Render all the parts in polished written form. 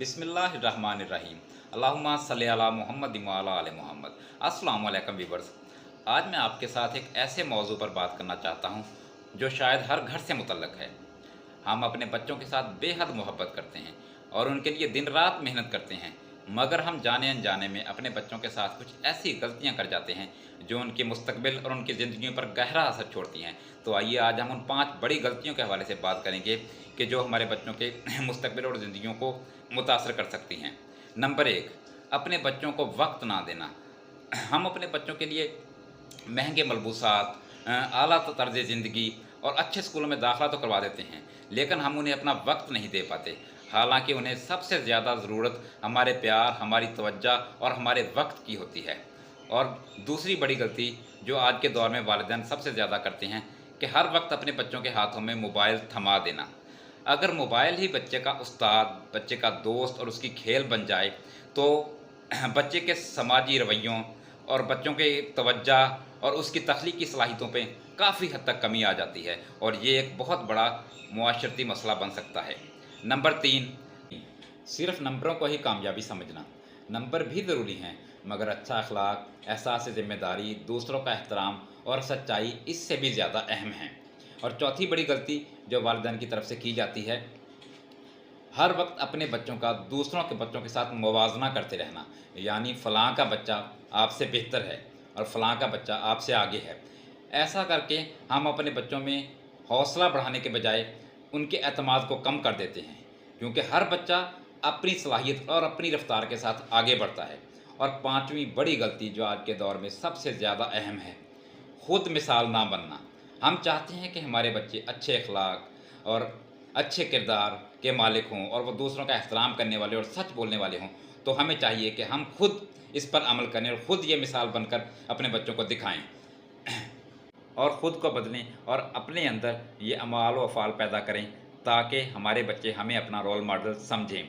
बिस्मिल्लाहिर्रहमानिर्रहीम। अल्लाहुम्मा सल्ली अला मुहम्मद व अला आले मोहम्मद। अस्सलाम वालेकुम व्यूअर्स। आज मैं आपके साथ एक ऐसे मौजू पर बात करना चाहता हूँ जो शायद हर घर से मुतल्लक है। हम अपने बच्चों के साथ बेहद मोहब्बत करते हैं और उनके लिए दिन रात मेहनत करते हैं, मगर हम जाने अनजाने में अपने बच्चों के साथ कुछ ऐसी गलतियां कर जाते हैं जो उनके मुस्तकबिल और उनकी ज़िंदगियों पर गहरा असर छोड़ती हैं। तो आइए आज हम उन 5 बड़ी गलतियों के हवाले से बात करेंगे कि जो हमारे बच्चों के मुस्तकबिल और ज़िंदगियों को मुतासर कर सकती हैं। नंबर 1, अपने बच्चों को वक्त ना देना। हम अपने बच्चों के लिए महंगे मलबूसात, आला तर्ज ज़िंदगी और अच्छे स्कूलों में दाखिला तो करवा देते हैं, लेकिन हम उन्हें अपना वक्त नहीं दे पाते। हालांकि उन्हें सबसे ज़्यादा ज़रूरत हमारे प्यार, हमारी तवज्जो और हमारे वक्त की होती है। और दूसरी बड़ी गलती जो आज के दौर में वालिदैन सबसे ज़्यादा करते हैं कि हर वक्त अपने बच्चों के हाथों में मोबाइल थमा देना। अगर मोबाइल ही बच्चे का उस्ताद, बच्चे का दोस्त और उसकी खेल बन जाए, तो बच्चे के समाजी रवैयों और बच्चों के तवज्जो और उसकी तख्लीकी सलाहियतों पे काफ़ी हद तक कमी आ जाती है और ये एक बहुत बड़ा मुआशरती मसला बन सकता है। नंबर 3, सिर्फ नंबरों को ही कामयाबी समझना। नंबर भी ज़रूरी हैं, मगर अच्छा अखलाक, एहसास ज़िम्मेदारी, दूसरों का एहतराम और सच्चाई इससे भी ज़्यादा अहम हैं। और चौथी बड़ी गलती जो वालिदैन की तरफ से की जाती है, हर वक्त अपने बच्चों का दूसरों के बच्चों के साथ मुवाजना करते रहना। यानी फ़लाँ का बच्चा आपसे बेहतर है और फ़लाँ का बच्चा आपसे आगे है। ऐसा करके हम अपने बच्चों में हौसला बढ़ाने के बजाय उनके एतमाद को कम कर देते हैं, क्योंकि हर बच्चा अपनी सलाहियत और अपनी रफ्तार के साथ आगे बढ़ता है। और पाँचवीं बड़ी गलती जो आज के दौर में सबसे ज़्यादा अहम है, खुद मिसाल ना बनना। हम चाहते हैं कि हमारे बच्चे अच्छे अखलाक और अच्छे किरदार के मालिक हों और वो दूसरों का एहतराम करने वाले और सच बोलने वाले हों। तो हमें चाहिए कि हम खुद इस पर अमल करें और ख़ुद ये मिसाल बनकर अपने बच्चों को दिखाएं और ख़ुद को बदलें और अपने अंदर ये अमाल व अफ़ाल पैदा करें, ताकि हमारे बच्चे हमें अपना रोल मॉडल समझें।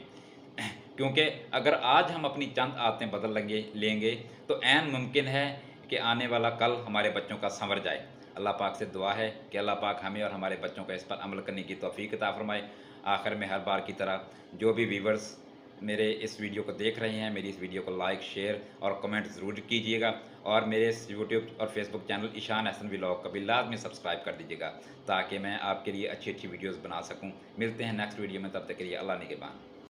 क्योंकि अगर आज हम अपनी चंद आदतें बदल लेंगे तो ऐन मुमकिन है कि आने वाला कल हमारे बच्चों का संवर जाए। अल्लाह पाक से दुआ है कि अल्लाह पाक हमें और हमारे बच्चों को इस पर अमल करने की तौफ़ीक अता फ़रमाए। आखिर में हर बार की तरह जो भी व्यूवर्स मेरे इस वीडियो को देख रहे हैं, मेरी इस वीडियो को लाइक, शेयर और कमेंट ज़रूर कीजिएगा और मेरे इस यूट्यूब और Facebook channel Ishan Ahsan vlog का भी लाज़मी सब्सक्राइब कर दीजिएगा, ताकि मैं आपके लिए अच्छी अच्छी वीडियोज़ बना सकूँ। मिलते हैं नेक्स्ट वीडियो में, तब तक के लिए अल्लाह निगहबान।